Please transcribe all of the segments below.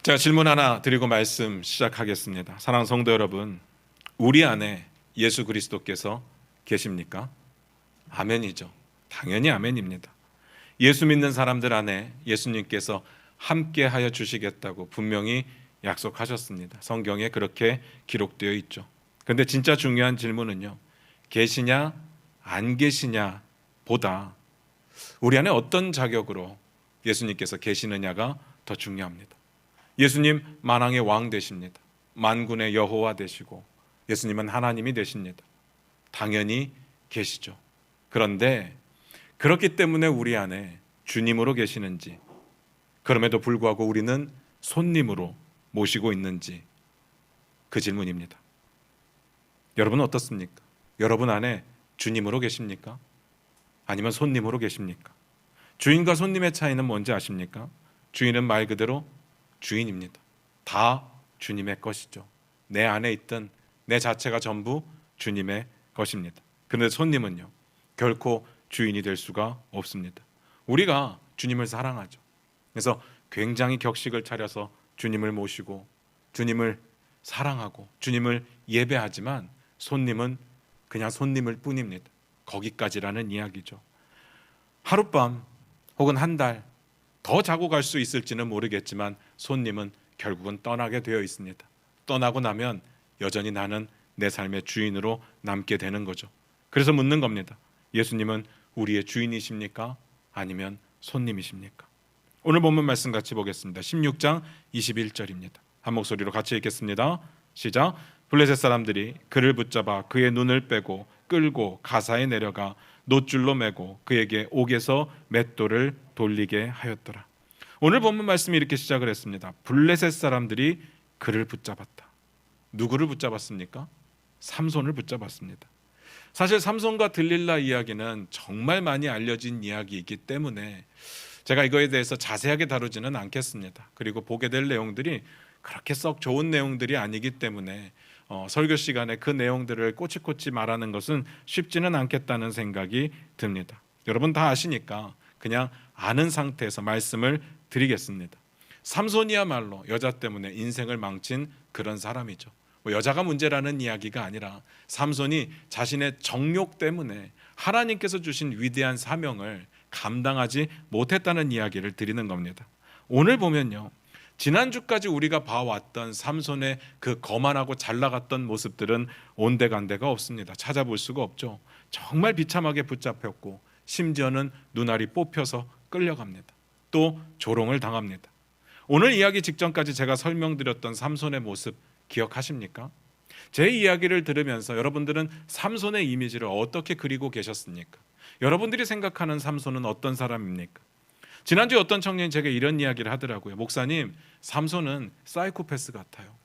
제가 질문 하나 드리고 말씀 시작하겠습니다. 사랑하는 성도 여러분, 우리 안에 예수 그리스도께서 계십니까? 아멘이죠. 당연히 아멘입니다. 예수 믿는 사람들 안에 예수님께서 함께하여 주시겠다고 분명히 약속하셨습니다. 성경에 그렇게 기록되어 있죠. 그런데 진짜 중요한 질문은요, 계시냐 안 계시냐 보다 우리 안에 어떤 자격으로 예수님께서 계시느냐가 더 중요합니다. 예수님 만왕의 왕 되십니다. 만군의 여호와 되시고 예수님은 하나님이 되십니다. 당연히 계시죠. 그런데 그렇기 때문에 우리 안에 주님으로 계시는지, 그럼에도 불구하고 우리는 손님으로 모시고 있는지, 그 질문입니다. 여러분은 어떻습니까? 여러분 안에 주님으로 계십니까? 아니면 손님으로 계십니까? 주인과 손님의 차이는 뭔지 아십니까? 주인은 말 그대로 주인입니다. 다 주님의 것이죠. 내 안에 있던 내 자체가 전부 주님의 것입니다. 그런데 손님은요, 결코 주인이 될 수가 없습니다. 우리가 주님을 사랑하죠. 그래서 굉장히 격식을 차려서 주님을 모시고 주님을 사랑하고 주님을 예배하지만 손님은 그냥 손님일 뿐입니다. 거기까지라는 이야기죠. 하룻밤 혹은 한 달 더 자고 갈 수 있을지는 모르겠지만 손님은 결국은 떠나게 되어 있습니다. 떠나고 나면 여전히 나는 내 삶의 주인으로 남게 되는 거죠. 그래서 묻는 겁니다. 예수님은 우리의 주인이십니까? 아니면 손님이십니까? 오늘 본문 말씀 같이 보겠습니다. 16장 21절입니다. 한 목소리로 같이 읽겠습니다. 시작. 블레셋 사람들이 그를 붙잡아 그의 눈을 빼고 끌고 가사에 내려가 놋줄로 매고 그에게 옥에서 맷돌을 돌리게 하였더라. 오늘 본문 말씀이 이렇게 시작을 했습니다. 블레셋 사람들이 그를 붙잡았다. 누구를 붙잡았습니까? 삼손을 붙잡았습니다. 사실 삼손과 들릴라 이야기는 정말 많이 알려진 이야기이기 때문에 제가 이거에 대해서 자세하게 다루지는 않겠습니다. 그리고 보게 될 내용들이 그렇게 썩 좋은 내용들이 아니기 때문에 설교 시간에 그 내용들을 꼬치꼬치 말하는 것은 쉽지는 않겠다는 생각이 듭니다. 여러분 다 아시니까 그냥 아는 상태에서 말씀을 드리겠습니다. 삼손이야말로 여자 때문에 인생을 망친 그런 사람이죠. 여자가 문제라는 이야기가 아니라 삼손이 자신의 정욕 때문에 하나님께서 주신 위대한 사명을 감당하지 못했다는 이야기를 드리는 겁니다. 오늘 보면요, 지난주까지 우리가 봐왔던 삼손의 그 거만하고 잘 나갔던 모습들은 온데간데가 없습니다. 찾아볼 수가 없죠. 정말 비참하게 붙잡혔고 심지어는 눈알이 뽑혀서 끌려갑니다. 또 조롱을 당합니다. 오늘 이야기 직전까지 제가 설명드렸던 삼손의 모습 기억하십니까? 제 이야기를 들으면서 여러분들은 삼손의 이미지를 어떻게 그리고 계셨습니까? 여러분들이 생각하는 삼손은 어떤 사람입니까? 지난주에 어떤 청년이 제게 이런 이야기를 하더라고요. 목사님, 삼손은 사이코패스 같아요.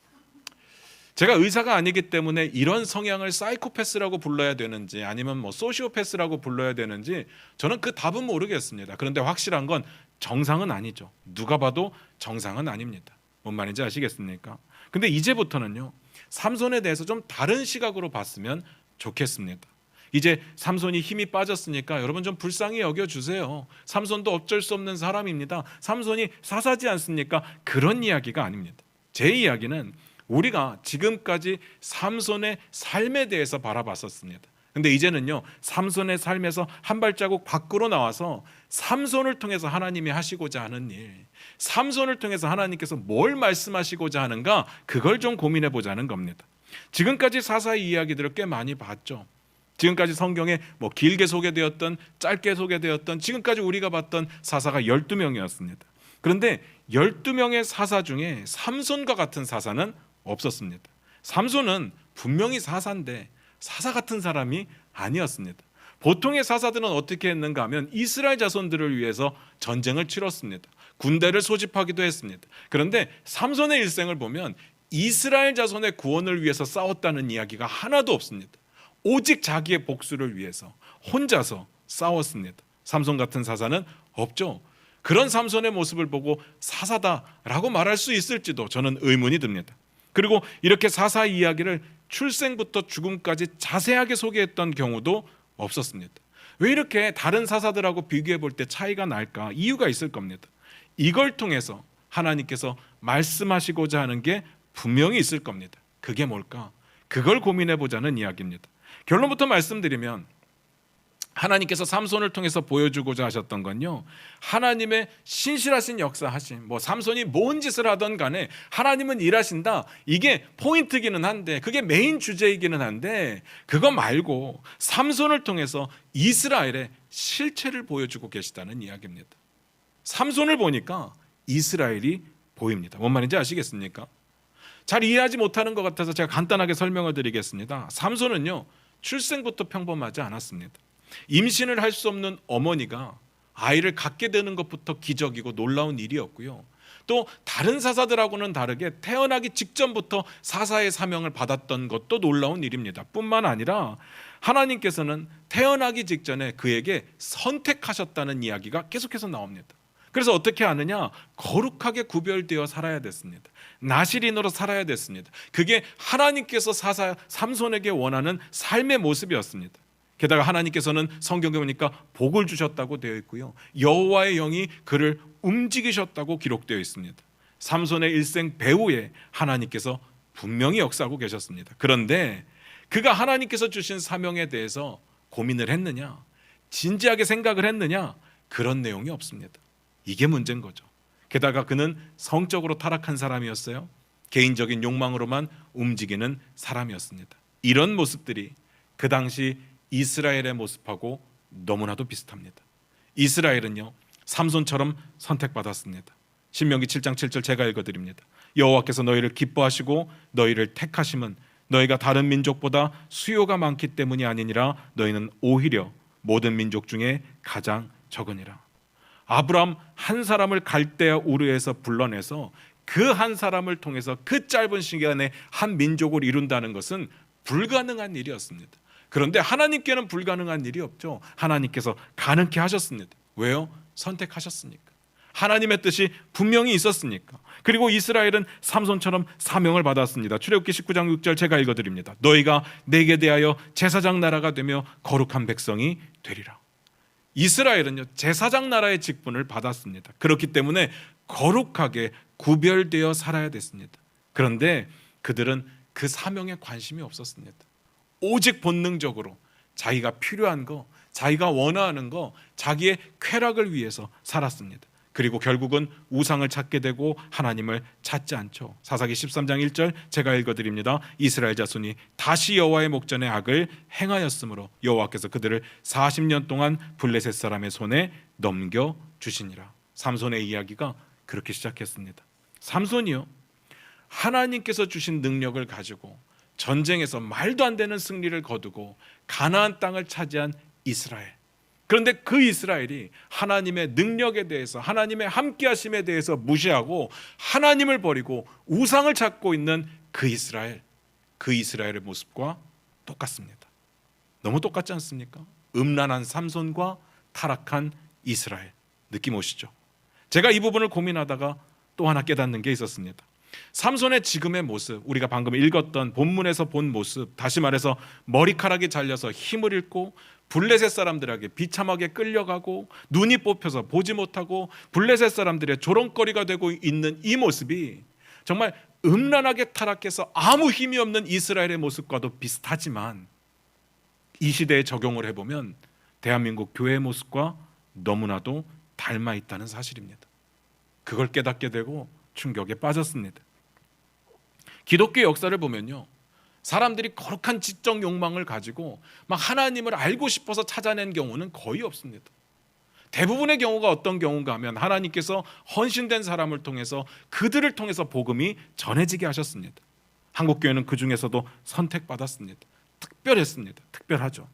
제가 의사가 아니기 때문에 이런 성향을 사이코패스라고 불러야 되는지 아니면 소시오패스라고 불러야 되는지 저는 그 답은 모르겠습니다. 그런데 확실한 건 정상은 아니죠. 누가 봐도 정상은 아닙니다. 뭔 말인지 아시겠습니까? 근데 이제부터는요, 삼손에 대해서 좀 다른 시각으로 봤으면 좋겠습니다. 이제 삼손이 힘이 빠졌으니까 여러분 좀 불쌍히 여겨주세요. 삼손도 어쩔 수 없는 사람입니다. 삼손이 사사지 않습니까? 그런 이야기가 아닙니다. 제 이야기는 우리가 지금까지 삼손의 삶에 대해서 바라봤었습니다. 근데 이제는요, 삼손의 삶에서 한 발자국 밖으로 나와서 삼손을 통해서 하나님이 하시고자 하는 일, 삼손을 통해서 하나님께서 뭘 말씀하시고자 하는가, 그걸 좀 고민해 보자는 겁니다. 지금까지 사사의 이야기들을 꽤 많이 봤죠. 지금까지 성경에 길게 소개되었던 짧게 소개되었던 지금까지 우리가 봤던 사사가 12명이었습니다. 그런데 12명의 사사 중에 삼손과 같은 사사는 없었습니다. 삼손은 분명히 사사인데 사사 같은 사람이 아니었습니다. 보통의 사사들은 어떻게 했는가 하면 이스라엘 자손들을 위해서 전쟁을 치렀습니다. 군대를 소집하기도 했습니다. 그런데 삼손의 일생을 보면 이스라엘 자손의 구원을 위해서 싸웠다는 이야기가 하나도 없습니다. 오직 자기의 복수를 위해서 혼자서 싸웠습니다. 삼손 같은 사사는 없죠. 그런 삼손의 모습을 보고 사사다라고 말할 수 있을지도 저는 의문이 듭니다. 그리고 이렇게 사사 이야기를 출생부터 죽음까지 자세하게 소개했던 경우도 없었습니다. 왜 이렇게 다른 사사들하고 비교해 볼 때 차이가 날까? 이유가 있을 겁니다. 이걸 통해서 하나님께서 말씀하시고자 하는 게 분명히 있을 겁니다. 그게 뭘까? 그걸 고민해 보자는 이야기입니다. 결론부터 말씀드리면 하나님께서 삼손을 통해서 보여주고자 하셨던 건요, 하나님의 신실하신 역사하심, 삼손이 뭔 짓을 하던 간에 하나님은 일하신다, 이게 포인트기는 한데, 그게 메인 주제이기는 한데, 그거 말고 삼손을 통해서 이스라엘의 실체를 보여주고 계시다는 이야기입니다. 삼손을 보니까 이스라엘이 보입니다. 뭔 말인지 아시겠습니까? 잘 이해하지 못하는 것 같아서 제가 간단하게 설명을 드리겠습니다. 삼손은요, 출생부터 평범하지 않았습니다. 임신을 할 수 없는 어머니가 아이를 갖게 되는 것부터 기적이고 놀라운 일이었고요. 또 다른 사사들하고는 다르게 태어나기 직전부터 사사의 사명을 받았던 것도 놀라운 일입니다. 뿐만 아니라 하나님께서는 태어나기 직전에 그에게 선택하셨다는 이야기가 계속해서 나옵니다. 그래서 어떻게 하느냐? 거룩하게 구별되어 살아야 됐습니다. 나실인으로 살아야 됐습니다. 그게 하나님께서 삼손에게 원하는 삶의 모습이었습니다. 게다가 하나님께서는 성경에 보니까 복을 주셨다고 되어 있고요, 여호와의 영이 그를 움직이셨다고 기록되어 있습니다. 삼손의 일생 배후에 하나님께서 분명히 역사하고 계셨습니다. 그런데 그가 하나님께서 주신 사명에 대해서 고민을 했느냐, 진지하게 생각을 했느냐, 그런 내용이 없습니다. 이게 문제인 거죠. 게다가 그는 성적으로 타락한 사람이었어요. 개인적인 욕망으로만 움직이는 사람이었습니다. 이런 모습들이 그 당시 이스라엘의 모습하고 너무나도 비슷합니다. 이스라엘은요, 삼손처럼 선택받았습니다. 신명기 7장 7절 제가 읽어드립니다. 여호와께서 너희를 기뻐하시고 너희를 택하심은 너희가 다른 민족보다 수요가 많기 때문이 아니니라. 너희는 오히려 모든 민족 중에 가장 적으니라. 아브라함 한 사람을 갈대아 우르에서 불러내서 그 한 사람을 통해서 그 짧은 시간에 한 민족을 이룬다는 것은 불가능한 일이었습니다. 그런데 하나님께는 불가능한 일이 없죠. 하나님께서 가능케 하셨습니다. 왜요? 선택하셨으니까. 하나님의 뜻이 분명히 있었으니까. 그리고 이스라엘은 삼손처럼 사명을 받았습니다. 출애굽기 19장 6절 제가 읽어드립니다. 너희가 내게 대하여 제사장 나라가 되며 거룩한 백성이 되리라. 이스라엘은요, 제사장 나라의 직분을 받았습니다. 그렇기 때문에 거룩하게 구별되어 살아야 됐습니다. 그런데 그들은 그 사명에 관심이 없었습니다. 오직 본능적으로 자기가 필요한 거, 자기가 원하는 거, 자기의 쾌락을 위해서 살았습니다. 그리고 결국은 우상을 찾게 되고 하나님을 찾지 않죠. 사사기 13장 1절 제가 읽어드립니다. 이스라엘 자손이 다시 여호와의 목전에 악을 행하였으므로 여호와께서 그들을 40년 동안 블레셋 사람의 손에 넘겨주시니라. 삼손의 이야기가 그렇게 시작했습니다. 삼손이요, 하나님께서 주신 능력을 가지고 전쟁에서 말도 안 되는 승리를 거두고 가나안 땅을 차지한 이스라엘. 그런데 그 이스라엘이 하나님의 능력에 대해서, 하나님의 함께하심에 대해서 무시하고 하나님을 버리고 우상을 찾고 있는 그 이스라엘의 모습과 똑같습니다. 너무 똑같지 않습니까? 음란한 삼손과 타락한 이스라엘. 느낌 오시죠? 제가 이 부분을 고민하다가 또 하나 깨닫는 게 있었습니다. 삼손의 지금의 모습, 우리가 방금 읽었던 본문에서 본 모습, 다시 말해서 머리카락이 잘려서 힘을 잃고 블레셋 사람들에게 비참하게 끌려가고 눈이 뽑혀서 보지 못하고 블레셋 사람들의 조롱거리가 되고 있는 이 모습이 정말 음란하게 타락해서 아무 힘이 없는 이스라엘의 모습과도 비슷하지만 이 시대에 적용을 해보면 대한민국 교회의 모습과 너무나도 닮아 있다는 사실입니다. 그걸 깨닫게 되고 충격에 빠졌습니다. 기독교 역사를 보면요, 사람들이 거룩한 지적 욕망을 가지고 막 하나님을 알고 싶어서 찾아낸 경우는 거의 없습니다. 대부분의 경우가 어떤 경우인가 하면 하나님께서 헌신된 사람을 통해서 그들을 통해서 복음이 전해지게 하셨습니다. 한국교회는 그 중에서도 선택받았습니다. 특별했습니다. 특별하죠.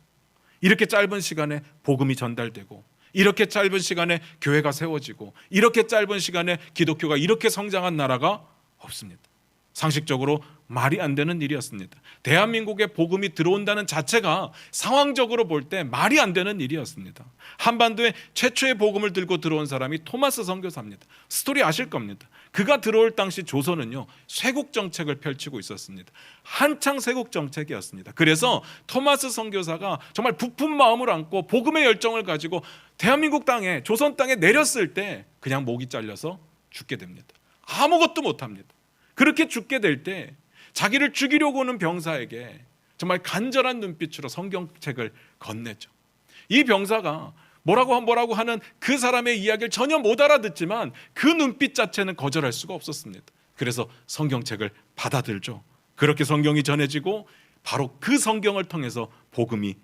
이렇게 짧은 시간에 복음이 전달되고, 이렇게 짧은 시간에 교회가 세워지고, 이렇게 짧은 시간에 기독교가 이렇게 성장한 나라가 없습니다. 상식적으로 말이 안 되는 일이었습니다. 대한민국에 복음이 들어온다는 자체가 상황적으로 볼 때 말이 안 되는 일이었습니다. 한반도에 최초의 복음을 들고 들어온 사람이 토마스 선교사입니다. 스토리 아실 겁니다. 그가 들어올 당시 조선은요, 쇄국 정책을 펼치고 있었습니다. 한창 쇄국 정책이었습니다. 그래서 토마스 선교사가 정말 부푼 마음을 안고 복음의 열정을 가지고 대한민국 땅에, 조선 땅에 내렸을 때 그냥 목이 잘려서 죽게 됩니다. 아무것도 못합니다. 그렇게 죽게 될 때 자기를 죽이려고 오는 병사에게 정말 간절한 눈빛으로 성경책을 건네죠. 이 병사가 뭐라고 하는 그 사람의 이야기를 전혀 못 알아듣지만 그 눈빛 자체는 거절할 수가 없었습니다. 그래서 성경책을 받아들죠. 그렇게 성경이 전해지고 바로 그 성경을 통해서 복음이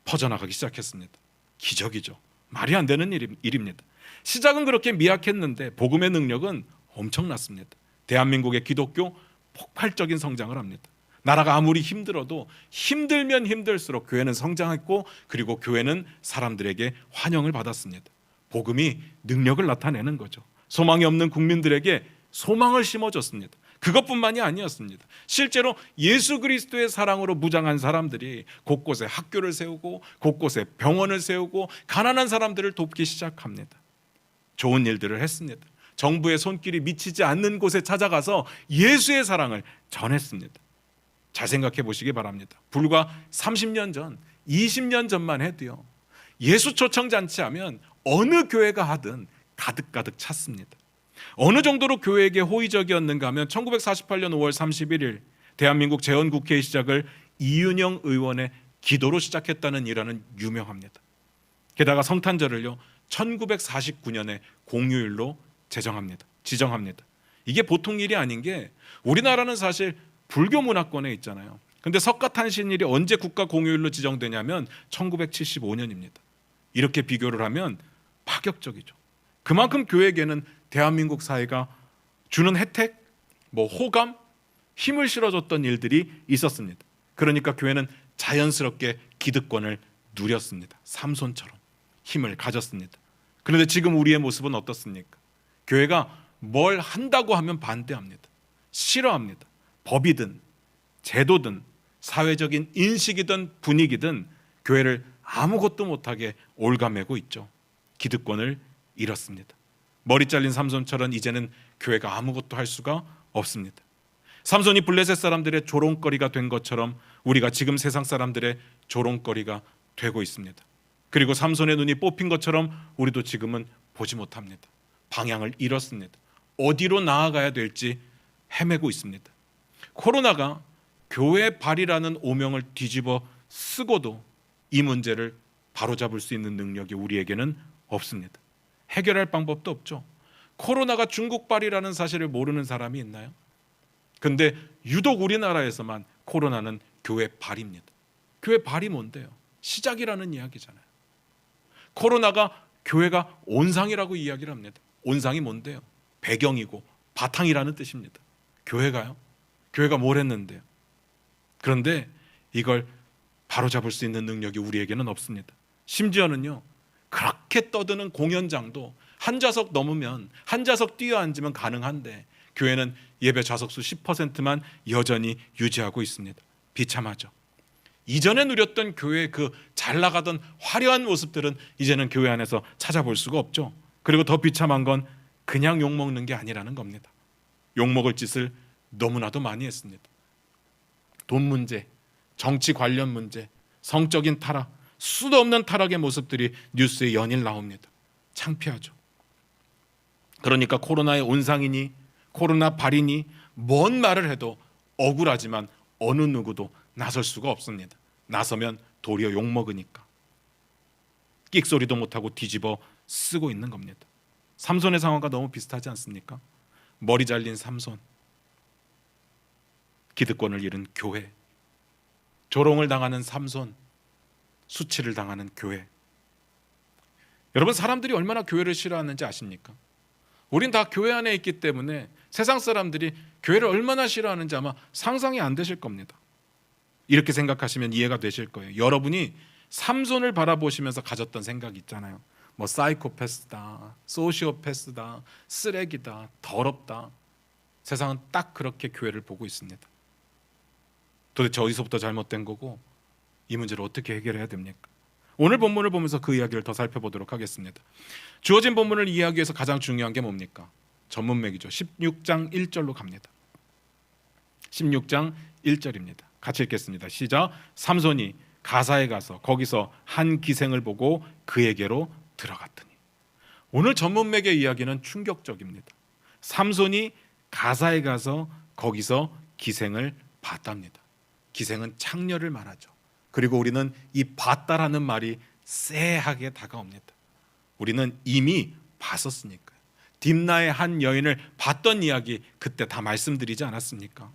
퍼져나가기 시작했습니다. 기적이죠. 말이 안 되는 일입니다. 시작은 그렇게 미약했는데 복음의 능력은 엄청났습니다. 대한민국의 기독교 폭발적인 성장을 합니다. 나라가 아무리 힘들어도 힘들면 힘들수록 교회는 성장했고, 그리고 교회는 사람들에게 환영을 받았습니다. 복음이 능력을 나타내는 거죠. 소망이 없는 국민들에게 소망을 심어줬습니다. 그것뿐만이 아니었습니다. 실제로 예수 그리스도의 사랑으로 무장한 사람들이 곳곳에 학교를 세우고 곳곳에 병원을 세우고 가난한 사람들을 돕기 시작합니다. 좋은 일들을 했습니다. 정부의 손길이 미치지 않는 곳에 찾아가서 예수의 사랑을 전했습니다. 잘 생각해 보시기 바랍니다. 불과 30년 전, 20년 전만 해도요, 예수 초청 잔치하면 어느 교회가 하든 가득가득 찼습니다. 어느 정도로 교회에게 호의적이었는가 하면 1948년 5월 31일 대한민국 재헌국회의 시작을 이윤영 의원의 기도로 시작했다는 일화는 유명합니다. 게다가 성탄절을요 1949년에 공휴일로 지정합니다. 이게 보통 일이 아닌 게, 우리나라는 사실 불교 문화권에 있잖아요. 근데 석가탄신일이 언제 국가 공휴일로 지정되냐면 1975년입니다. 이렇게 비교를 하면 파격적이죠. 그만큼 교회에게는 대한민국 사회가 주는 혜택, 호감, 힘을 실어줬던 일들이 있었습니다. 그러니까 교회는 자연스럽게 기득권을 누렸습니다. 삼손처럼 힘을 가졌습니다. 그런데 지금 우리의 모습은 어떻습니까? 교회가 뭘 한다고 하면 반대합니다. 싫어합니다. 법이든 제도든 사회적인 인식이든 분위기든 교회를 아무것도 못하게 올가매고 있죠. 기득권을 잃었습니다. 머리 잘린 삼손처럼 이제는 교회가 아무것도 할 수가 없습니다. 삼손이 블레셋 사람들의 조롱거리가 된 것처럼 우리가 지금 세상 사람들의 조롱거리가 되고 있습니다. 그리고 삼손의 눈이 뽑힌 것처럼 우리도 지금은 보지 못합니다. 방향을 잃었습니다. 어디로 나아가야 될지 헤매고 있습니다. 코로나가 교회 발이라는 오명을 뒤집어 쓰고도 이 문제를 바로잡을 수 있는 능력이 우리에게는 없습니다. 해결할 방법도 없죠. 코로나가 중국 발이라는 사실을 모르는 사람이 있나요? 근데 유독 우리나라에서만 코로나는 교회 발입니다. 교회 발이 뭔데요? 시작이라는 이야기잖아요. 코로나가 교회가 온상이라고 이야기를 합니다. 온상이 뭔데요? 배경이고 바탕이라는 뜻입니다. 교회가요? 교회가 뭘 했는데요? 그런데 이걸 바로잡을 수 있는 능력이 우리에게는 없습니다. 심지어는요, 그렇게 떠드는 공연장도 한 좌석 넘으면, 한 좌석 뛰어앉으면 가능한데 교회는 예배 좌석수 10%만 여전히 유지하고 있습니다. 비참하죠. 이전에 누렸던 교회의 그 잘 나가던 화려한 모습들은 이제는 교회 안에서 찾아볼 수가 없죠. 그리고 더 비참한 건 그냥 욕먹는 게 아니라는 겁니다. 욕먹을 짓을 너무나도 많이 했습니다. 돈 문제, 정치 관련 문제, 성적인 타락, 수도 없는 타락의 모습들이 뉴스에 연일 나옵니다. 창피하죠. 그러니까 코로나의 온상이니 코로나 발이니 뭔 말을 해도 억울하지만 어느 누구도 나설 수가 없습니다. 나서면 도리어 욕먹으니까. 끽소리도 못하고 뒤집어 쓰고 있는 겁니다. 삼손의 상황과 너무 비슷하지 않습니까? 머리 잘린 삼손, 기득권을 잃은 교회, 조롱을 당하는 삼손, 수치를 당하는 교회. 여러분, 사람들이 얼마나 교회를 싫어하는지 아십니까? 우린 다 교회 안에 있기 때문에 세상 사람들이 교회를 얼마나 싫어하는지 아마 상상이 안 되실 겁니다. 이렇게 생각하시면 이해가 되실 거예요. 여러분이 삼손을 바라보시면서 가졌던 생각이 있잖아요. 사이코패스다, 소시오패스다, 쓰레기다, 더럽다. 세상은 딱 그렇게 교회를 보고 있습니다. 도대체 어디서부터 잘못된 거고 이 문제를 어떻게 해결해야 됩니까? 오늘 본문을 보면서 그 이야기를 더 살펴보도록 하겠습니다. 주어진 본문을 이해하기 위해서 가장 중요한 게 뭡니까? 전문맥이죠. 16장 1절로 갑니다. 16장 1절입니다. 같이 읽겠습니다. 시작. 삼손이 가사에 가서 거기서 한 기생을 보고 그에게로 들어갔더니. 오늘 전문맥의 이야기는 충격적입니다. 삼손이 가사에 가서 거기서 기생을 봤답니다. 기생은 창녀를 말하죠. 그리고 우리는 이 봤다라는 말이 쎄하게 다가옵니다. 우리는 이미 봤었으니까요. 딥나의 한 여인을 봤던 이야기 그때 다 말씀드리지 않았습니까?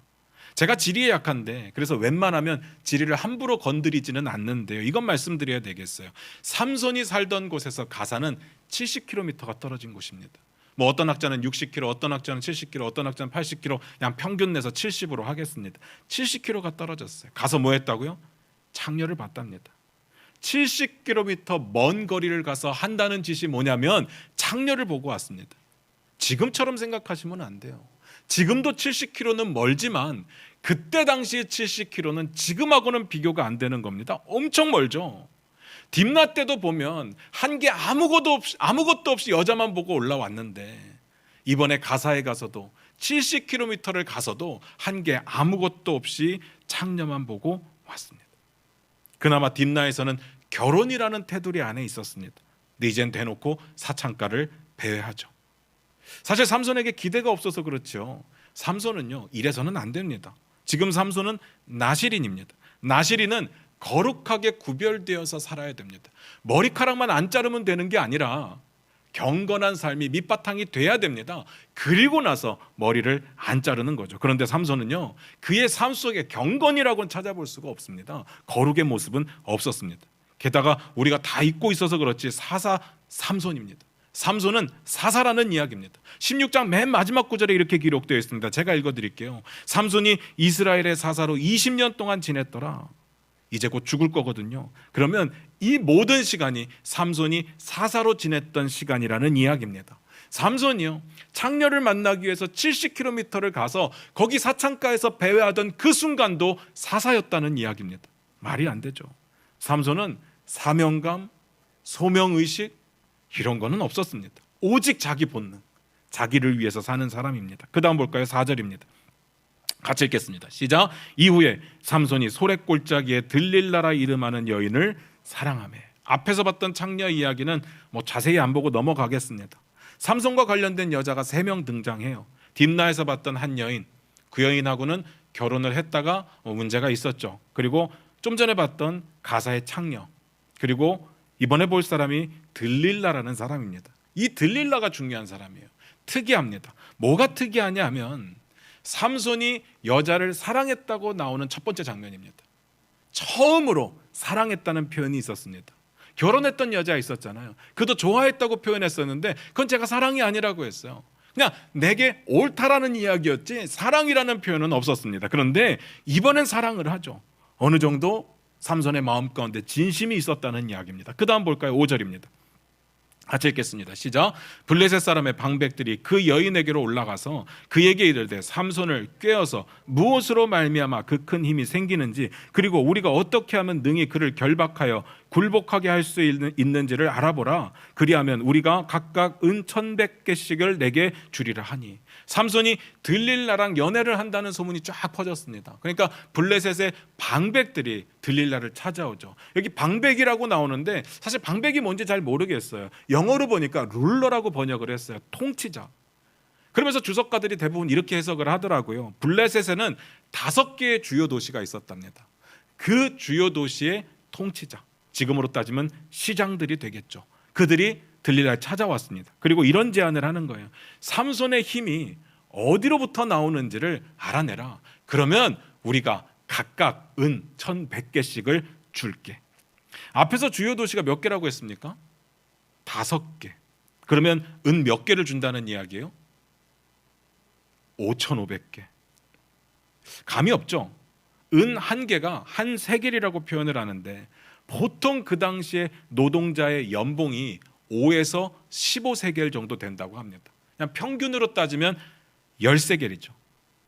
제가 지리에 약한데 그래서 웬만하면 지리를 함부로 건드리지는 않는데요. 이건 말씀드려야 되겠어요. 삼손이 살던 곳에서 가사는 70km가 떨어진 곳입니다. 뭐 어떤 학자는 60km, 어떤 학자는 70km, 어떤 학자는 80km, 그냥 평균 내서 70으로 하겠습니다. 70km가 떨어졌어요. 가서 뭐 했다고요? 창녀를 봤답니다. 70km 먼 거리를 가서 한다는 짓이 뭐냐면 창녀를 보고 왔습니다. 지금처럼 생각하시면 안 돼요. 지금도 70km는 멀지만 그때 당시의 70km는 지금하고는 비교가 안 되는 겁니다. 엄청 멀죠. 딥나 때도 보면 한 게 아무것도 없이 여자만 보고 올라왔는데 이번에 가사에 가서도 70km를 가서도 한 게 아무것도 없이 창녀만 보고 왔습니다. 그나마 딥나에서는 결혼이라는 테두리 안에 있었습니다. 근데 이젠 대놓고 사창가를 배회하죠. 사실 삼손에게 기대가 없어서 그렇죠. 삼손은요 이래서는 안 됩니다. 지금 삼손은 나실인입니다. 나실인은 거룩하게 구별되어서 살아야 됩니다. 머리카락만 안 자르면 되는 게 아니라 경건한 삶이 밑바탕이 돼야 됩니다. 그리고 나서 머리를 안 자르는 거죠. 그런데 삼손은요 그의 삶 속에 경건이라고는 찾아볼 수가 없습니다. 거룩의 모습은 없었습니다. 게다가 우리가 다 잊고 있어서 그렇지 사사 삼손입니다. 삼손은 사사라는 이야기입니다. 16장 맨 마지막 구절에 이렇게 기록되어 있습니다. 제가 읽어드릴게요. 삼손이 이스라엘의 사사로 20년 동안 지냈더라. 이제 곧 죽을 거거든요. 그러면 이 모든 시간이 삼손이 사사로 지냈던 시간이라는 이야기입니다. 삼손이요 창녀를 만나기 위해서 70km를 가서 거기 사창가에서 배회하던 그 순간도 사사였다는 이야기입니다. 말이 안 되죠. 삼손은 사명감, 소명의식 이런 거는 없었습니다. 오직 자기 본능, 자기를 위해서 사는 사람입니다. 그 다음 볼까요? 4절입니다. 같이 읽겠습니다. 시작. 이후에 삼손이 소래골짜기에 들릴라라 이름하는 여인을 사랑하며. 앞에서 봤던 창녀 이야기는 뭐 자세히 안 보고 넘어가겠습니다. 삼손과 관련된 여자가 3명 등장해요. 딥나에서 봤던 한 여인, 그 여인하고는 결혼을 했다가 문제가 있었죠. 그리고 좀 전에 봤던 가사의 창녀, 그리고 이번에 볼 사람이 들릴라라는 사람입니다. 이 들릴라가 중요한 사람이에요. 특이합니다. 뭐가 특이하냐 하면 삼손이 여자를 사랑했다고 나오는 첫 번째 장면입니다. 처음으로 사랑했다는 표현이 있었습니다. 결혼했던 여자 있었잖아요. 그도 좋아했다고 표현했었는데 그건 제가 사랑이 아니라고 했어요. 그냥 내게 옳다라는 이야기였지 사랑이라는 표현은 없었습니다. 그런데 이번엔 사랑을 하죠. 어느 정도 삼손의 마음 가운데 진심이 있었다는 이야기입니다. 그 다음 볼까요? 5절입니다. 같이 읽겠습니다. 시작. 블레셋 사람의 방백들이 그 여인에게로 올라가서 그에게 이르되 삼손을 꾀어서 무엇으로 말미암아 그 큰 힘이 생기는지 그리고 우리가 어떻게 하면 능히 그를 결박하여 굴복하게 할 수 있는지를 알아보라. 그리하면 우리가 각각 은 1,100개씩을 내게 주리라 하니. 삼손이 들릴라랑 연애를 한다는 소문이 쫙 퍼졌습니다. 그러니까 블레셋의 방백들이 들릴라를 찾아오죠. 여기 방백이라고 나오는데 사실 방백이 뭔지 잘 모르겠어요. 영어로 보니까 룰러라고 번역을 했어요. 통치자. 그러면서 주석가들이 대부분 이렇게 해석을 하더라고요. 블레셋에는 5개의 주요 도시가 있었답니다. 그 주요 도시의 통치자, 지금으로 따지면 시장들이 되겠죠. 그들이 들릴라를 찾아왔습니다. 그리고 이런 제안을 하는 거예요. 삼손의 힘이 어디로부터 나오는지를 알아내라. 그러면 우리가 각각 은 1,100개씩을 줄게. 앞에서 주요 도시가 몇 개라고 했습니까? 5개. 그러면 은 몇 개를 준다는 이야기예요? 5,500개. 감이 없죠? 은 1개가 한 3개이라고 표현을 하는데 보통 그 당시에 노동자의 연봉이 5에서 15세겔 정도 된다고 합니다. 그냥 평균으로 따지면 10세겔이죠.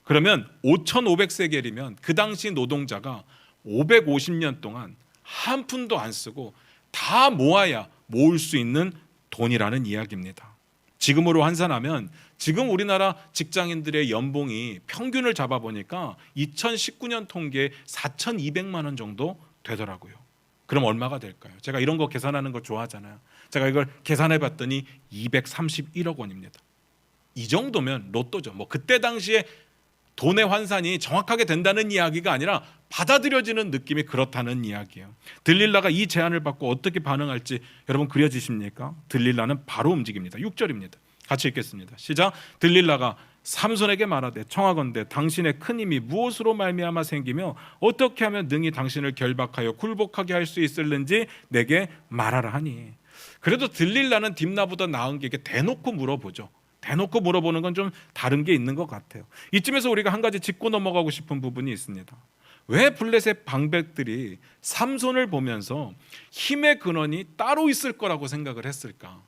그러면 5,500세겔이면 그 당시 노동자가 550년 동안 한 푼도 안 쓰고 다 모아야 모을 수 있는 돈이라는 이야기입니다. 지금으로 환산하면 지금 우리나라 직장인들의 연봉이 평균을 잡아보니까 2019년 통계에 4,200만 원 정도 되더라고요. 그럼 얼마가 될까요? 제가 이런 거 계산하는 거 좋아하잖아요. 제가 이걸 계산해 봤더니 231억 원입니다. 이 정도면 로또죠. 뭐 그때 당시에 돈의 환산이 정확하게 된다는 이야기가 아니라 받아들여지는 느낌이 그렇다는 이야기예요. 들릴라가 이 제안을 받고 어떻게 반응할지 여러분 그려지십니까? 들릴라는 바로 움직입니다. 6절입니다. 같이 읽겠습니다. 시작. 들릴라가 삼손에게 말하되 청하건대 당신의 큰 힘이 무엇으로 말미암아 생기며 어떻게 하면 능히 당신을 결박하여 굴복하게 할 수 있을는지 내게 말하라 하니. 그래도 들릴라는 딥나보다 나은 게 이게 대놓고 물어보죠. 대놓고 물어보는 건 좀 다른 게 있는 것 같아요. 이쯤에서 우리가 한 가지 짚고 넘어가고 싶은 부분이 있습니다. 왜 블레셋 방백들이 삼손을 보면서 힘의 근원이 따로 있을 거라고 생각을 했을까?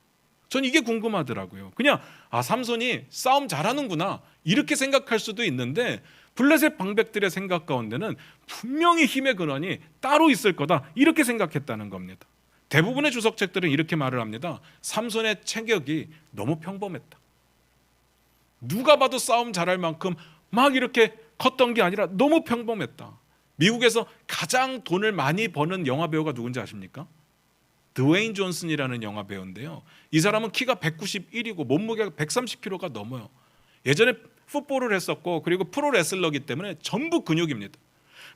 전 이게 궁금하더라고요. 그냥 삼손이 싸움 잘하는구나 이렇게 생각할 수도 있는데 블레셋 방백들의 생각 가운데는 분명히 힘의 근원이 따로 있을 거다 이렇게 생각했다는 겁니다. 대부분의 주석책들은 이렇게 말을 합니다. 삼손의 체격이 너무 평범했다. 누가 봐도 싸움 잘할 만큼 막 이렇게 컸던 게 아니라 너무 평범했다. 미국에서 가장 돈을 많이 버는 영화 배우가 누군지 아십니까? 드웨인 존슨이라는 영화 배우인데요. 이 사람은 키가 191이고 몸무게가 130kg가 넘어요. 예전에 풋볼을 했었고 그리고 프로레슬러기 때문에 전부 근육입니다.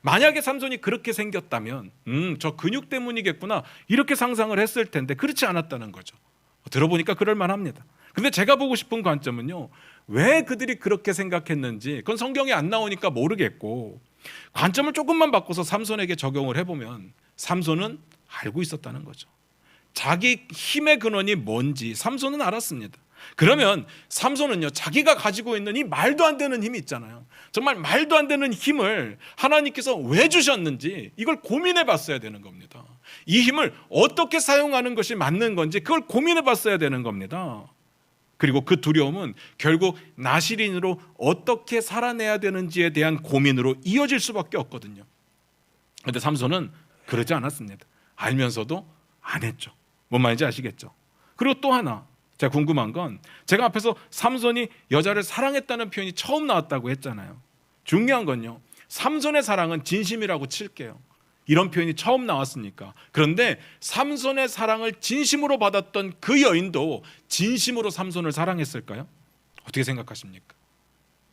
만약에 삼손이 그렇게 생겼다면 저 근육 때문이겠구나 이렇게 상상을 했을 텐데 그렇지 않았다는 거죠. 들어보니까 그럴 만합니다. 근데 제가 보고 싶은 관점은요, 왜 그들이 그렇게 생각했는지 그건 성경에 안 나오니까 모르겠고 관점을 조금만 바꿔서 삼손에게 적용을 해보면 삼손은 알고 있었다는 거죠. 자기 힘의 근원이 뭔지 삼손은 알았습니다. 그러면 삼손은요, 자기가 가지고 있는 이 말도 안 되는 힘이 있잖아요. 정말 말도 안 되는 힘을 하나님께서 왜 주셨는지 이걸 고민해 봤어야 되는 겁니다. 이 힘을 어떻게 사용하는 것이 맞는 건지 그걸 고민해 봤어야 되는 겁니다. 그리고 그 두려움은 결국 나실인으로 어떻게 살아내야 되는지에 대한 고민으로 이어질 수밖에 없거든요. 그런데 삼손은 그러지 않았습니다. 알면서도 안 했죠. 뭔 말인지 아시겠죠? 그리고 또 하나 제가 궁금한 건 제가 앞에서 삼손이 여자를 사랑했다는 표현이 처음 나왔다고 했잖아요. 중요한 건요, 삼손의 사랑은 진심이라고 칠게요. 이런 표현이 처음 나왔으니까. 그런데 삼손의 사랑을 진심으로 받았던 그 여인도 진심으로 삼손을 사랑했을까요? 어떻게 생각하십니까?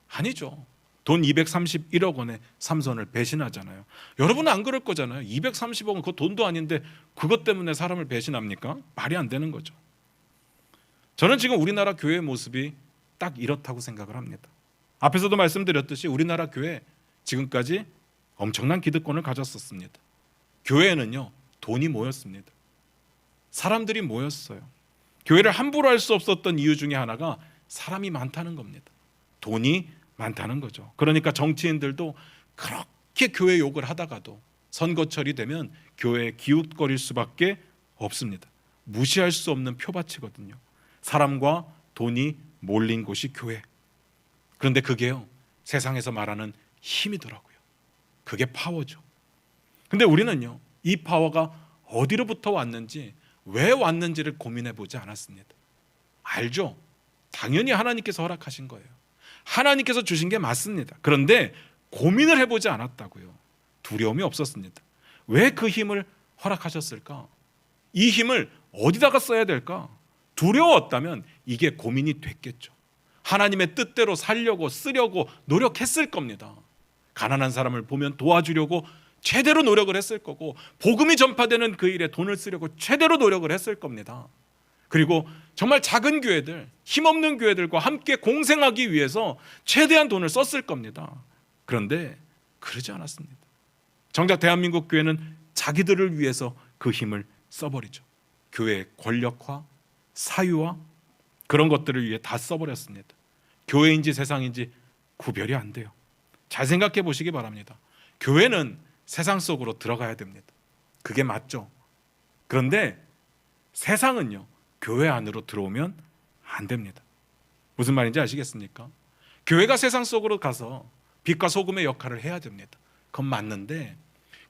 아니죠. 돈 231억 원에 삼손을 배신하잖아요. 여러분은 안 그럴 거잖아요. 230억 원 그거 돈도 아닌데 그것 때문에 사람을 배신합니까? 말이 안 되는 거죠. 저는 지금 우리나라 교회의 모습이 딱 이렇다고 생각을 합니다. 앞에서도 말씀드렸듯이 우리나라 교회 지금까지 엄청난 기득권을 가졌었습니다. 교회에는요, 돈이 모였습니다. 사람들이 모였어요. 교회를 함부로 할 수 없었던 이유 중에 하나가 사람이 많다는 겁니다. 돈이 많다는 거죠. 그러니까 정치인들도 그렇게 교회 욕을 하다가도 선거철이 되면 교회에 기웃거릴 수밖에 없습니다. 무시할 수 없는 표밭이거든요. 사람과 돈이 몰린 곳이 교회. 그런데 그게요, 세상에서 말하는 힘이더라고요. 그게 파워죠. 근데 우리는요, 이 파워가 어디로부터 왔는지, 왜 왔는지를 고민해 보지 않았습니다. 알죠? 당연히 하나님께서 허락하신 거예요. 하나님께서 주신 게 맞습니다. 그런데 고민을 해보지 않았다고요. 두려움이 없었습니다. 왜 그 힘을 허락하셨을까? 이 힘을 어디다가 써야 될까? 두려웠다면 이게 고민이 됐겠죠. 하나님의 뜻대로 살려고 쓰려고 노력했을 겁니다. 가난한 사람을 보면 도와주려고 최대로 노력을 했을 거고, 복음이 전파되는 그 일에 돈을 쓰려고 최대로 노력을 했을 겁니다. 그리고 정말 작은 교회들, 힘없는 교회들과 함께 공생하기 위해서 최대한 돈을 썼을 겁니다. 그런데 그러지 않았습니다. 정작 대한민국 교회는 자기들을 위해서 그 힘을 써버리죠. 교회의 권력화, 사유화, 그런 것들을 위해 다 써버렸습니다. 교회인지 세상인지 구별이 안 돼요. 잘 생각해 보시기 바랍니다. 교회는 세상 속으로 들어가야 됩니다. 그게 맞죠. 그런데 세상은요, 교회 안으로 들어오면 안 됩니다. 무슨 말인지 아시겠습니까? 교회가 세상 속으로 가서 빛과 소금의 역할을 해야 됩니다. 그건 맞는데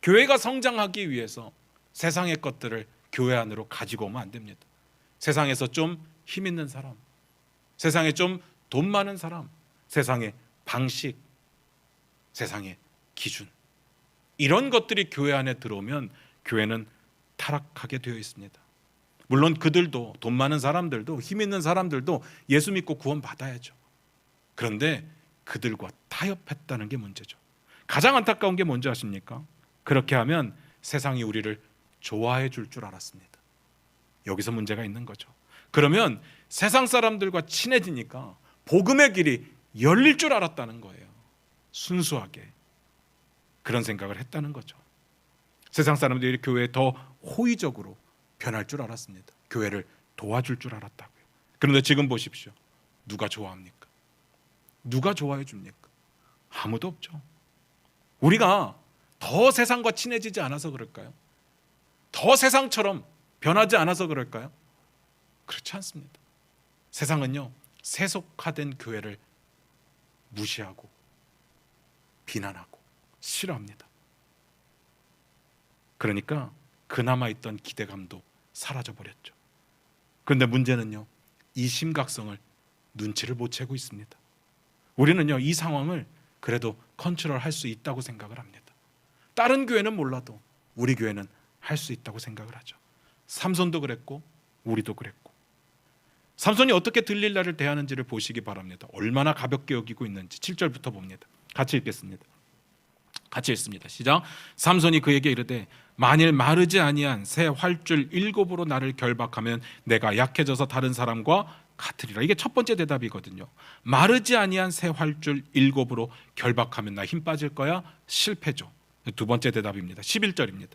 교회가 성장하기 위해서 세상의 것들을 교회 안으로 가지고 오면 안 됩니다. 세상에서 좀 힘 있는 사람, 세상에 좀 돈 많은 사람, 세상의 방식, 세상의 기준, 이런 것들이 교회 안에 들어오면 교회는 타락하게 되어 있습니다. 물론 그들도, 돈 많은 사람들도, 힘 있는 사람들도 예수 믿고 구원 받아야죠. 그런데 그들과 타협했다는 게 문제죠. 가장 안타까운 게 뭔지 아십니까? 그렇게 하면 세상이 우리를 좋아해 줄 줄 알았습니다. 여기서 문제가 있는 거죠. 그러면 세상 사람들과 친해지니까 복음의 길이 열릴 줄 알았다는 거예요. 순수하게 그런 생각을 했다는 거죠. 세상 사람들이 교회에 더 호의적으로 변할 줄 알았습니다. 교회를 도와줄 줄 알았다고요. 그런데 지금 보십시오. 누가 좋아합니까? 누가 좋아해 줍니까? 아무도 없죠. 우리가 더 세상과 친해지지 않아서 그럴까요? 더 세상처럼 변하지 않아서 그럴까요? 그렇지 않습니다. 세상은요, 세속화된 교회를 무시하고 비난하고 싫어합니다. 그러니까 그나마 있던 기대감도 사라져버렸죠. 그런데 문제는요, 이 심각성을 눈치를 못 채고 있습니다. 우리는요, 이 상황을 그래도 컨트롤할 수 있다고 생각을 합니다. 다른 교회는 몰라도 우리 교회는 할 수 있다고 생각을 하죠. 삼손도 그랬고 우리도 그랬고. 삼손이 어떻게 들릴라를 대하는지를 보시기 바랍니다. 얼마나 가볍게 여기고 있는지 7절부터 봅니다. 같이 읽겠습니다. 같이 읽습니다. 시작. 삼손이 그에게 이르되 만일 마르지 아니한 새 활줄 7으로 나를 결박하면 내가 약해져서 다른 사람과 같으리라. 이게 첫 번째 대답이거든요. 마르지 아니한 새 활줄 7으로 결박하면 나 힘 빠질 거야? 실패죠. 두 번째 대답입니다. 11절입니다.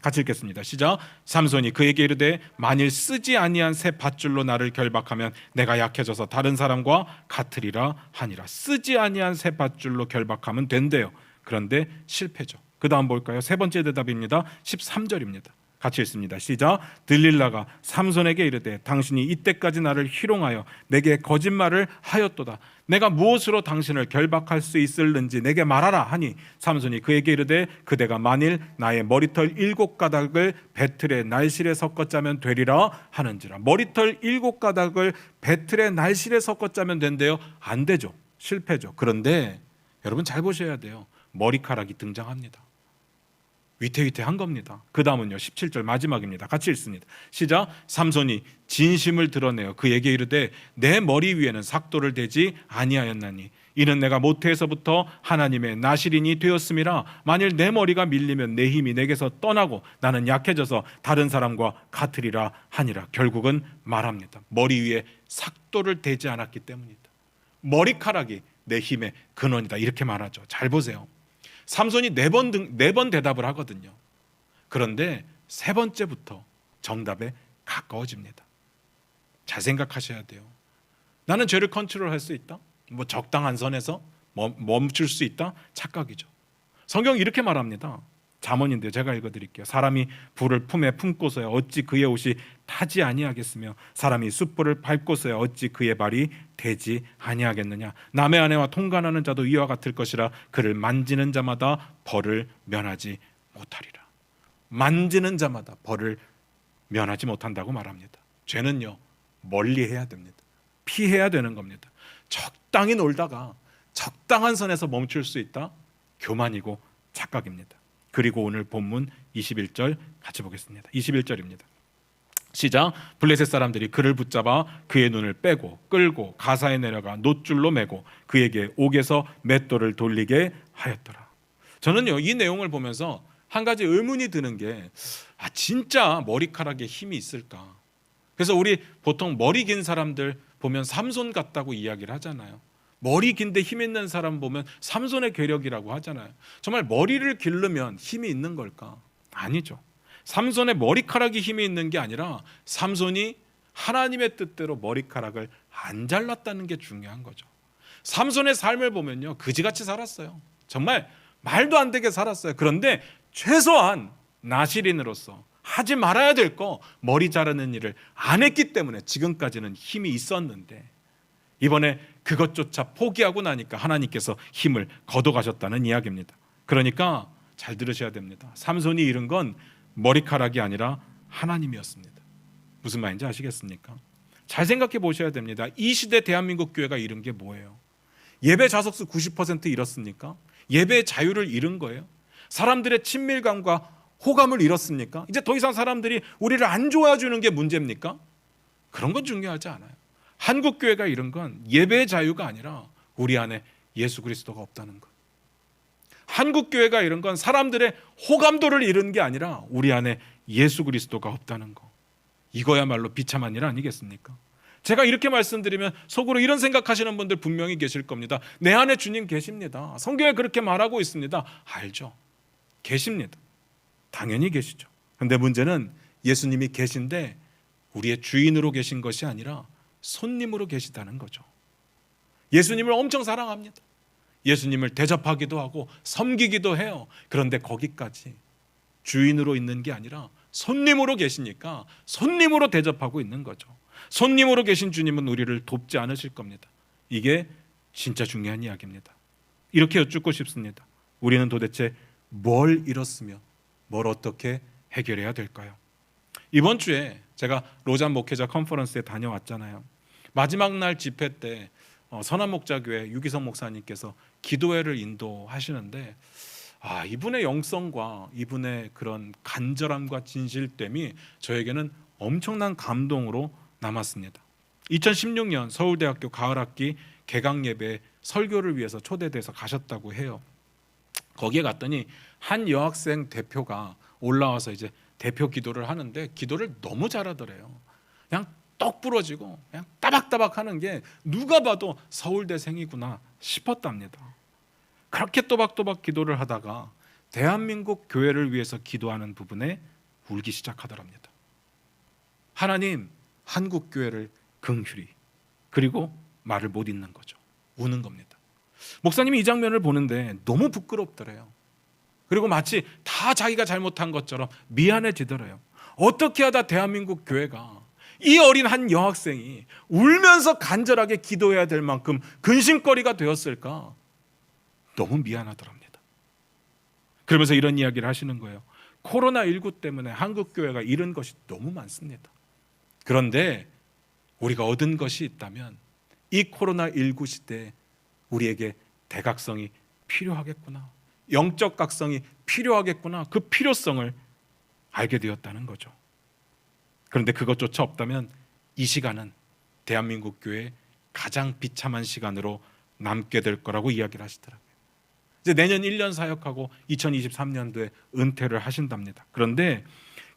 같이 읽겠습니다. 시작. 삼손이 그에게 이르되 만일 쓰지 아니한 새 밧줄로 나를 결박하면 내가 약해져서 다른 사람과 같으리라 하니라. 쓰지 아니한 새 밧줄로 결박하면 된대요. 그런데 실패죠. 그 다음 볼까요? 세 번째 대답입니다. 13절입니다. 같이 읽습니다. 시작. 들릴라가 삼손에게 이르되 당신이 이때까지 나를 희롱하여 내게 거짓말을 하였도다. 내가 무엇으로 당신을 결박할 수 있을는지 내게 말하라 하니 삼손이 그에게 이르되 그대가 만일 나의 머리털 7가닥을 배틀의 날실에 섞어 짜면 되리라 하는지라. 머리털 7가닥을 배틀의 날실에 섞어 짜면 된대요. 안 되죠. 실패죠. 그런데 여러분 잘 보셔야 돼요. 머리카락이 등장합니다. 위태위태한 겁니다. 그 다음은요 17절 마지막입니다. 같이 읽습니다. 시작. 삼손이 진심을 드러내어 그에게 이르되 내 머리 위에는 삭도를 대지 아니하였나니 이는 내가 모태에서부터 하나님의 나실인이 되었음이라. 만일 내 머리가 밀리면 내 힘이 내게서 떠나고 나는 약해져서 다른 사람과 같으리라 하니라. 결국은 말합니다. 머리 위에 삭도를 대지 않았기 때문이다. 머리카락이 내 힘의 근원이다. 이렇게 말하죠. 잘 보세요. 삼손이 네 번 대답을 하거든요. 그런데 세 번째부터 정답에 가까워집니다. 잘 생각하셔야 돼요. 나는 죄를 컨트롤할 수 있다? 뭐 적당한 선에서 멈출 수 있다? 착각이죠. 성경이 이렇게 말합니다. 잠언인데 제가 읽어드릴게요. 사람이 불을 품에 품고서야 어찌 그의 옷이 타지 아니하겠으며 사람이 숯불을 밟고서야 어찌 그의 발이 되지 아니하겠느냐. 남의 아내와 통관하는 자도 이와 같을 것이라. 그를 만지는 자마다 벌을 면하지 못하리라. 만지는 자마다 벌을 면하지 못한다고 말합니다. 죄는요 멀리해야 됩니다. 피해야 되는 겁니다. 적당히 놀다가 적당한 선에서 멈출 수 있다? 교만이고 착각입니다. 그리고 오늘 본문 21절 같이 보겠습니다. 21절입니다. 시작. 블레셋 사람들이 그를 붙잡아 그의 눈을 빼고 끌고 가사에 내려가 놋줄로 매고 그에게 옥에서 맷돌을 돌리게 하였더라. 저는요 이 내용을 보면서 한 가지 의문이 드는 게 진짜 머리카락에 힘이 있을까? 그래서 우리 보통 머리 긴 사람들 보면 삼손 같다고 이야기를 하잖아요. 머리 긴데 힘 있는 사람 보면 삼손의 괴력이라고 하잖아요. 정말 머리를 기르면 힘이 있는 걸까? 아니죠. 삼손의 머리카락이 힘이 있는 게 아니라 삼손이 하나님의 뜻대로 머리카락을 안 잘랐다는 게 중요한 거죠. 삼손의 삶을 보면요 그지같이 살았어요. 정말 말도 안 되게 살았어요. 그런데 최소한 나실인으로서 하지 말아야 될 거 머리 자르는 일을 안 했기 때문에 지금까지는 힘이 있었는데 이번에 그것조차 포기하고 나니까 하나님께서 힘을 거둬가셨다는 이야기입니다. 그러니까 잘 들으셔야 됩니다. 삼손이 잃은 건 머리카락이 아니라 하나님이었습니다. 무슨 말인지 아시겠습니까? 잘 생각해 보셔야 됩니다. 이 시대 대한민국 교회가 잃은 게 뭐예요? 예배 좌석수 90% 잃었습니까? 예배의 자유를 잃은 거예요. 사람들의 친밀감과 호감을 잃었습니까? 이제 더 이상 사람들이 우리를 안 좋아해 주는 게 문제입니까? 그런 건 중요하지 않아요. 한국교회가 이런 건 예배의 자유가 아니라 우리 안에 예수 그리스도가 없다는 것. 한국교회가 이런 건 사람들의 호감도를 잃은 게 아니라 우리 안에 예수 그리스도가 없다는 거. 이거야말로 비참한 일 아니겠습니까? 제가 이렇게 말씀드리면 속으로 이런 생각하시는 분들 분명히 계실 겁니다. 내 안에 주님 계십니다. 성경에 그렇게 말하고 있습니다. 알죠. 계십니다. 당연히 계시죠. 그런데 문제는 예수님이 계신데 우리의 주인으로 계신 것이 아니라 손님으로 계시다는 거죠. 예수님을 엄청 사랑합니다. 예수님을 대접하기도 하고 섬기기도 해요. 그런데 거기까지 주인으로 있는 게 아니라 손님으로 계시니까 손님으로 대접하고 있는 거죠. 손님으로 계신 주님은 우리를 돕지 않으실 겁니다. 이게 진짜 중요한 이야기입니다. 이렇게 여쭙고 싶습니다. 우리는 도대체 뭘 잃었으며 뭘 어떻게 해결해야 될까요? 이번 주에 제가 로잔 목회자 컨퍼런스에 다녀왔잖아요. 마지막 날 집회 때 선한목자교회 유기성 목사님께서 기도회를 인도하시는데 이분의 영성과 이분의 그런 간절함과 진실됨이 저에게는 엄청난 감동으로 남았습니다. 2016년 서울대학교 가을학기 개강예배 설교를 위해서 초대돼서 가셨다고 해요. 거기에 갔더니 한 여학생 대표가 올라와서 이제 대표 기도를 하는데 기도를 너무 잘하더래요. 그냥 떡 부러지고 그냥 따박따박 하는 게 누가 봐도 서울대생이구나 싶었답니다. 그렇게 또박또박 기도를 하다가 대한민국 교회를 위해서 기도하는 부분에 울기 시작하더랍니다. 하나님, 한국 교회를 긍휼히. 그리고 말을 못 잇는 거죠. 우는 겁니다. 목사님이 이 장면을 보는데 너무 부끄럽더래요. 그리고 마치 다 자기가 잘못한 것처럼 미안해지더래요. 어떻게 하다 대한민국 교회가 이 어린 한 여학생이 울면서 간절하게 기도해야 될 만큼 근심거리가 되었을까? 너무 미안하더랍니다. 그러면서 이런 이야기를 하시는 거예요. 코로나19 때문에 한국 교회가 잃은 것이 너무 많습니다. 그런데 우리가 얻은 것이 있다면 이 코로나19 시대에 우리에게 대각성이 필요하겠구나. 영적 각성이 필요하겠구나. 그 필요성을 알게 되었다는 거죠. 그런데 그것조차 없다면 이 시간은 대한민국 교회의 가장 비참한 시간으로 남게 될 거라고 이야기를 하시더라고요. 이제 내년 1년 사역하고 2023년도에 은퇴를 하신답니다. 그런데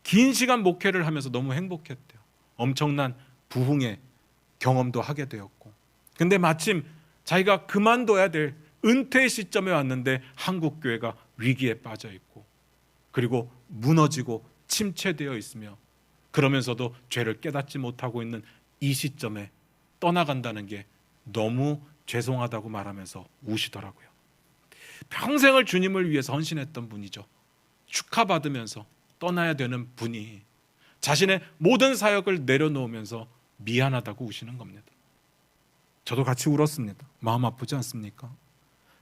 긴 시간 목회를 하면서 너무 행복했대요. 엄청난 부흥의 경험도 하게 되었고, 근데 마침 자기가 그만둬야 될 은퇴 시점에 왔는데 한국 교회가 위기에 빠져 있고, 그리고 무너지고 침체되어 있으며, 그러면서도 죄를 깨닫지 못하고 있는 이 시점에 떠나간다는 게 너무 죄송하다고 말하면서 우시더라고요. 평생을 주님을 위해서 헌신했던 분이죠. 축하받으면서 떠나야 되는 분이 자신의 모든 사역을 내려놓으면서 미안하다고 우시는 겁니다. 저도 같이 울었습니다. 마음 아프지 않습니까?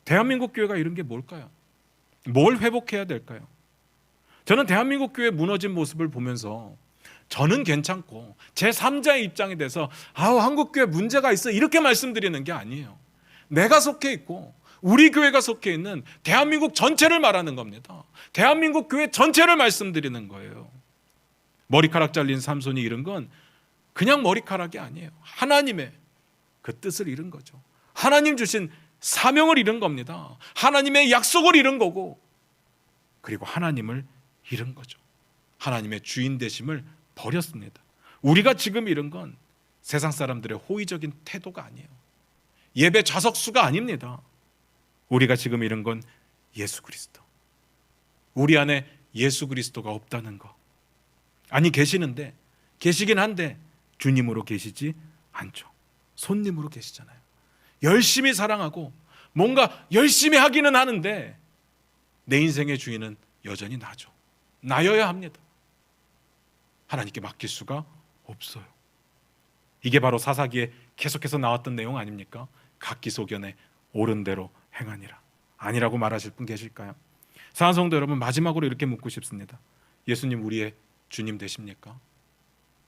대한민국 교회가 이런 게 뭘까요? 뭘 회복해야 될까요? 저는 대한민국 교회 무너진 모습을 보면서 저는 괜찮고 제 3자의 입장이 돼서 한국 교회 문제가 있어 이렇게 말씀드리는 게 아니에요. 내가 속해 있고 우리 교회가 속해 있는 대한민국 전체를 말하는 겁니다. 대한민국 교회 전체를 말씀드리는 거예요. 머리카락 잘린 삼손이 잃은 건 그냥 머리카락이 아니에요. 하나님의 그 뜻을 잃은 거죠. 하나님 주신 사명을 잃은 겁니다. 하나님의 약속을 잃은 거고, 그리고 하나님을 잃은 거죠. 하나님의 주인 되심을 버렸습니다. 우리가 지금 잃은 건 세상 사람들의 호의적인 태도가 아니에요. 예배 좌석수가 아닙니다. 우리가 지금 잃은 건 예수 그리스도. 우리 안에 예수 그리스도가 없다는 거. 아니, 계시는데, 계시긴 한데 주님으로 계시지 않죠. 손님으로 계시잖아요. 열심히 사랑하고 뭔가 열심히 하기는 하는데 내 인생의 주인은 여전히 나죠. 나여야 합니다. 하나님께 맡길 수가 없어요. 이게 바로 사사기에 계속해서 나왔던 내용 아닙니까? 각기소견에 옳은 대로 행하니라. 아니라고 말하실 분 계실까요? 사랑하는 성도 여러분, 마지막으로 이렇게 묻고 싶습니다. 예수님 우리의 주님 되십니까?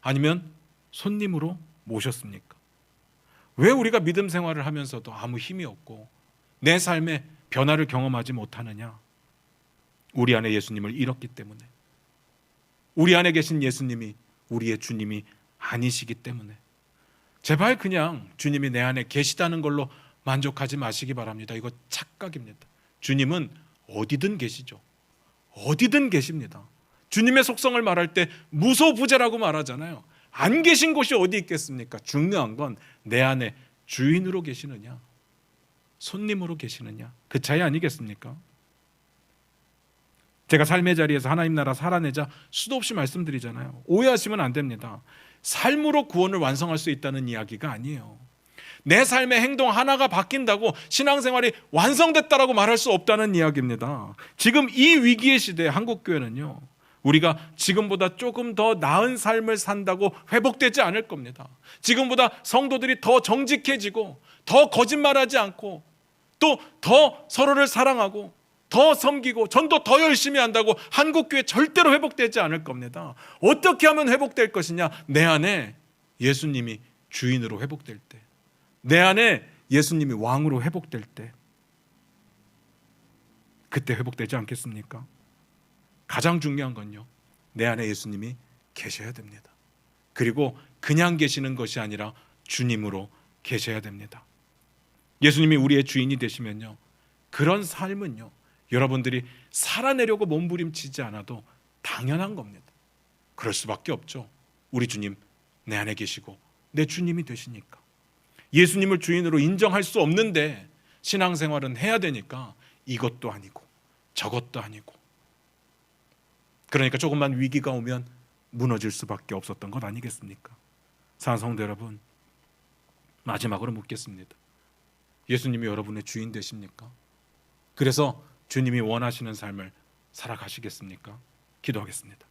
아니면 손님으로 모셨습니까? 왜 우리가 믿음 생활을 하면서도 아무 힘이 없고 내 삶에 변화를 경험하지 못하느냐? 우리 안에 예수님을 잃었기 때문에, 우리 안에 계신 예수님이 우리의 주님이 아니시기 때문에 제발 그냥 주님이 내 안에 계시다는 걸로 만족하지 마시기 바랍니다. 이거 착각입니다. 주님은 어디든 계시죠. 어디든 계십니다. 주님의 속성을 말할 때 무소부재라고 말하잖아요. 안 계신 곳이 어디 있겠습니까? 중요한 건 내 안에 주인으로 계시느냐, 손님으로 계시느냐, 그 차이 아니겠습니까? 제가 삶의 자리에서 하나님 나라 살아내자 수도 없이 말씀드리잖아요. 오해하시면 안 됩니다. 삶으로 구원을 완성할 수 있다는 이야기가 아니에요. 내 삶의 행동 하나가 바뀐다고 신앙생활이 완성됐다라고 말할 수 없다는 이야기입니다. 지금 이 위기의 시대에 한국교회는요, 우리가 지금보다 조금 더 나은 삶을 산다고 회복되지 않을 겁니다. 지금보다 성도들이 더 정직해지고 더 거짓말하지 않고 또 더 서로를 사랑하고 더 섬기고 전도 더 열심히 한다고 한국교회 절대로 회복되지 않을 겁니다. 어떻게 하면 회복될 것이냐? 내 안에 예수님이 주인으로 회복될 때, 내 안에 예수님이 왕으로 회복될 때, 그때 회복되지 않겠습니까? 가장 중요한 건요, 내 안에 예수님이 계셔야 됩니다. 그리고 그냥 계시는 것이 아니라 주님으로 계셔야 됩니다. 예수님이 우리의 주인이 되시면요, 그런 삶은요, 여러분들이 살아내려고 몸부림치지 않아도 당연한 겁니다. 그럴 수밖에 없죠. 우리 주님 내 안에 계시고 내 주님이 되시니까. 예수님을 주인으로 인정할 수 없는데 신앙생활은 해야 되니까 이것도 아니고 저것도 아니고, 그러니까 조금만 위기가 오면 무너질 수밖에 없었던 것 아니겠습니까? 사랑하는 성도 여러분, 마지막으로 묻겠습니다. 예수님이 여러분의 주인 되십니까? 그래서 주님이 원하시는 삶을 살아가시겠습니까? 기도하겠습니다.